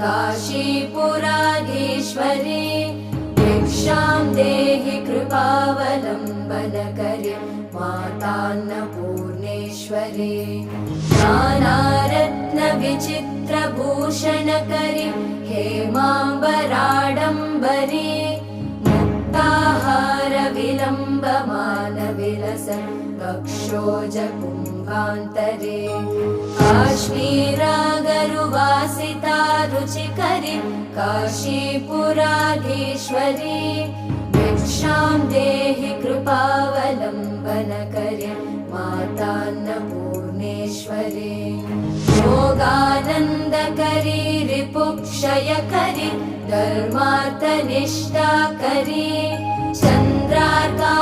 काशीपुराधीश्वरी भिक्षां देहि कृपावलम्बनकरी मातान्नपूर्णेश्वरी नानारत्नविचित्रभूषणकरी हेमाम्बराडम्बरी मुक्ताहारविलम्बमानविलसन् वक्षोजकुम्भान्तरे काश्मीरागरुवासिता रुचिकरी काशीपुराधीश्वरी भिक्षां देहि कृपावलम्बनकरी मातान्नपूर्णेश्वरी योगानन्दकरी रिपुक्षयकरी धर्मार्थनिष्ठाकरी चन्द्रार्का